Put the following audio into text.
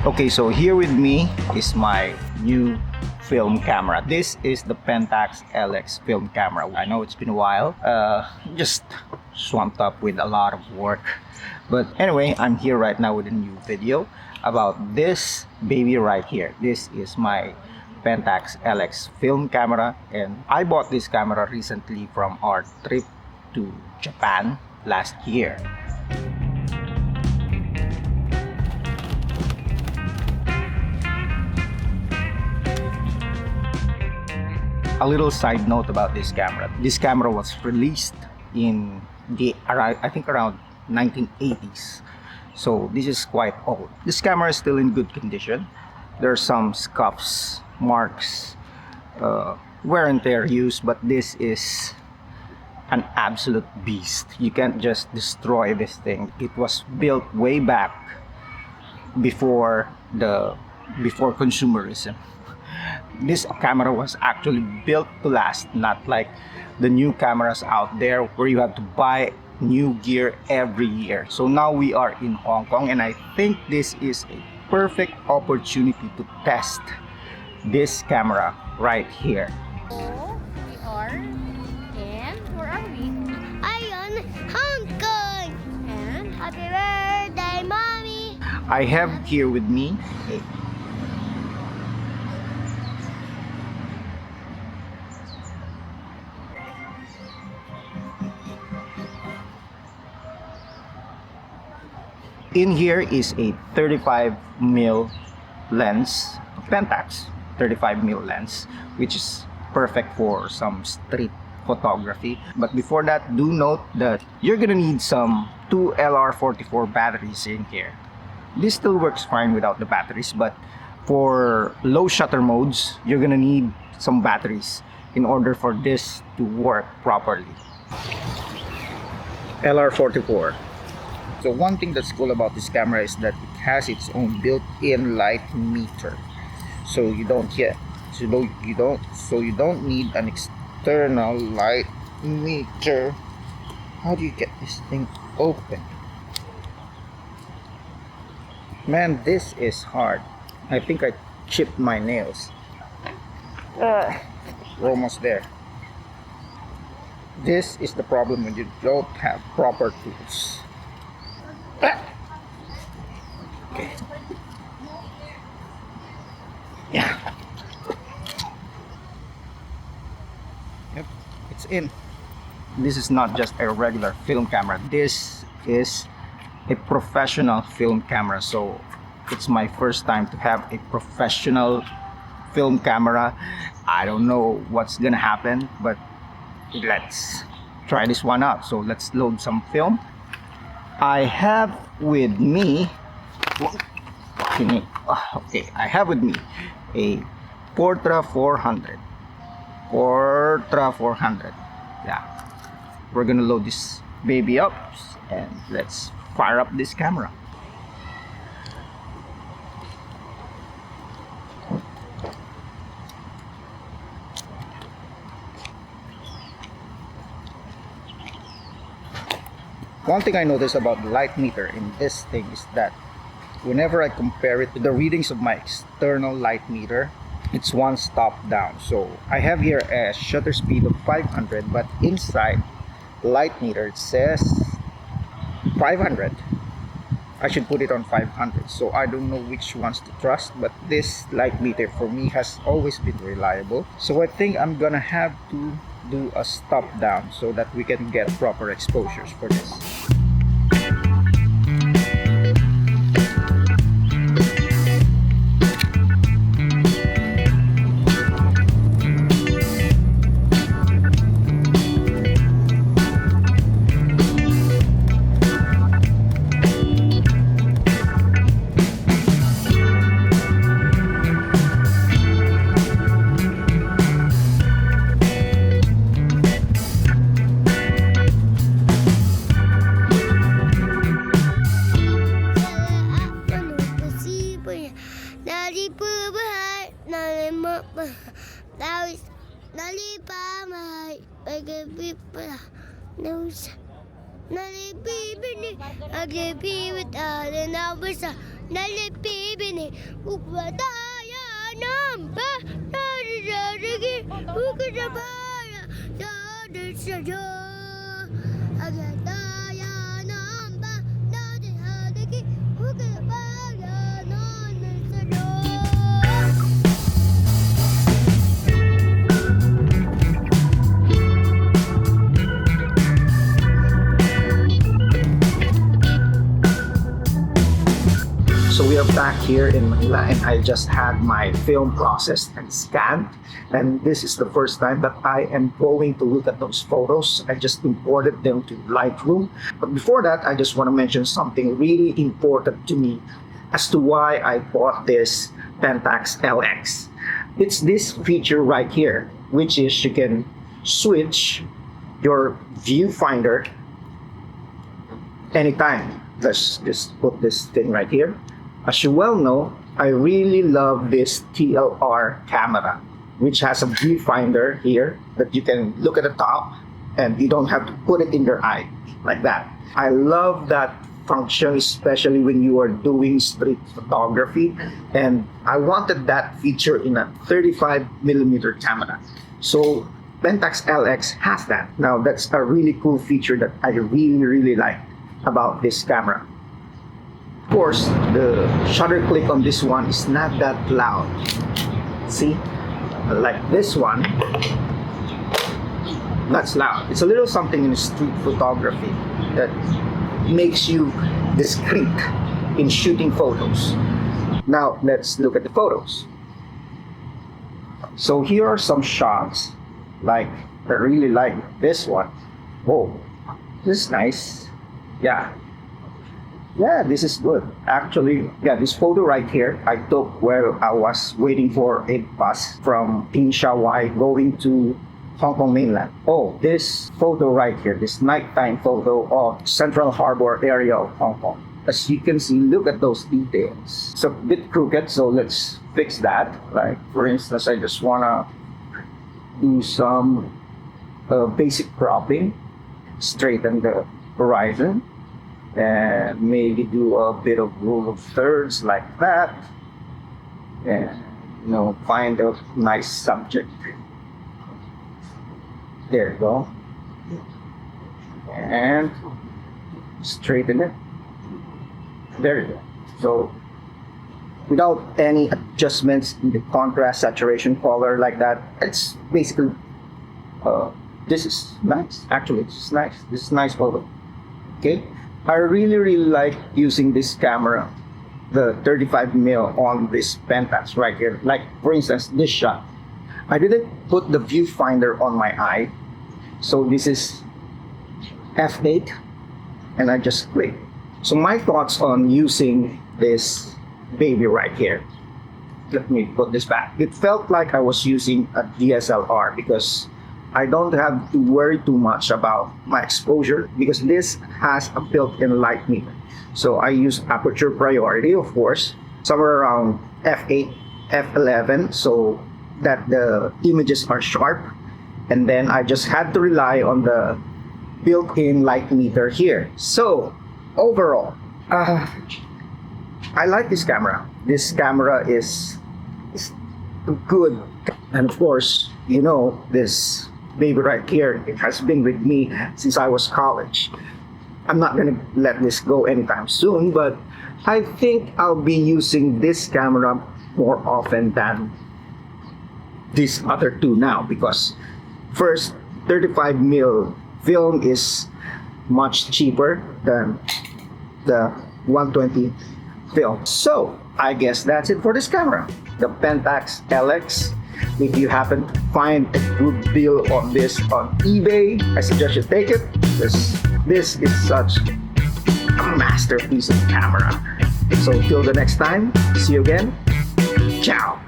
Okay, so here with me is my new film camera. This is the Pentax LX film camera. I know it's been a while, just swamped up with a lot of work. But anyway, I'm here right now with a new video about this baby right here. This is my Pentax LX film camera, and I bought this camera recently from our trip to Japan last year. A little side note about this camera. This camera was released in I think around 1980s. So this is quite old. This camera is still in good condition. There are some scuffs, marks, wear and tear use, but this is an absolute beast. You can't just destroy this thing. It was built way back before consumerism. This camera was actually built to last, not like the new cameras out there where you have to buy new gear every year. So now we are in Hong Kong, and I think this is a perfect opportunity to test this camera right here. So we are, and where are we? Iron Hong Kong. And Happy birthday, mommy. I have here with me in here is a 35mm lens, Pentax 35mm lens, which is perfect for some street photography. But before that, do note that you're gonna need some 2 LR44 batteries in here. This still works fine without the batteries, but for low shutter modes, you're gonna need some batteries in order for this to work properly. LR44. So one thing that's cool about this camera is that it has its own built-in light meter. So you don't need an external light meter. How do you get this thing open? Man, this is hard. I think I chipped my nails. We're almost there. This is the problem when you don't have proper tools. Okay. Yeah. Yep, it's in. This is not just a regular film camera. This is a professional film camera. So it's my first time to have a professional film camera. I don't know what's gonna happen, but let's try this one out. So let's load some film. I have with me I have with me a Portra 400. Yeah, we're gonna load this baby up and let's fire up this camera. One thing I noticed about the light meter in this thing is that whenever I compare it to the readings of my external light meter, it's one stop down. So I have here a shutter speed of 500, but inside the light meter it says 500. I should put it on 500. So I don't know which ones to trust, but this light meter for me has always been reliable. So I think I'm gonna have to do a stop down so that we can get proper exposures for this. Nalipi with all and I was a nalipi Mini. Ukwadaya number. Daddy, Ukadabaya. Daddy, Agadaya number. Daddy, Ukadabaya. So we are back here in Manila and I just had my film processed and scanned, and this is the first time that I am going to look at those photos. I just imported them to Lightroom. But before that, I just want to mention something really important to me as to why I bought this Pentax LX. It's this feature right here, which is you can switch your viewfinder anytime. Let's just put this thing right here. As you well know, I really love this TLR camera, which has a viewfinder here that you can look at the top and you don't have to put it in your eye like that. I love that function, especially when you are doing street photography, and I wanted that feature in a 35mm camera. So Pentax LX has that. Now that's a really cool feature that I really like about this camera. Of course, the shutter click on this one is not that loud. See? Like this one, that's loud. It's a little something in street photography that makes you discreet in shooting photos. Now, let's look at the photos. So here are some shots. Like, I really like this one. Oh, this is nice. Yeah, this is good. Actually, yeah, this photo right here, I took while I was waiting for a bus from Pinshaw going to Hong Kong mainland. Oh, this photo right here, this nighttime photo of Central Harbor area of Hong Kong. As you can see, look at those details. It's a bit crooked, so let's fix that. Like, for instance, I just wanna do some basic cropping, straighten the horizon, and maybe do a bit of rule of thirds like that, and find a nice subject. There you go, and straighten it. There you go. So without any adjustments in the contrast, saturation, color like that, it's basically this is nice. Actually, this is nice. This is a nice photo. Okay, I really like using this camera, the 35mm on this Pentax right here. Like, for instance, this shot, I didn't put the viewfinder on my eye, so this is f8 and I just click. So my thoughts on using this baby right here. Let me put this back. It felt like I was using a DSLR because I don't have to worry too much about my exposure because this has a built-in light meter. So I use aperture priority, of course, somewhere around f8, f11, so that the images are sharp. And then I just had to rely on the built-in light meter here. So overall, I like this camera. This camera is good. And of course, this baby right here, it has been with me since I was college. I'm not gonna let this go anytime soon, but I think I'll be using this camera more often than these other two now, because first, 35mm film is much cheaper than the 120 film. So I guess that's it for this camera, the Pentax LX. If you happen to find a good deal on this on eBay, I suggest you take it, because this is such a masterpiece of camera. So till the next time, see you again. Ciao.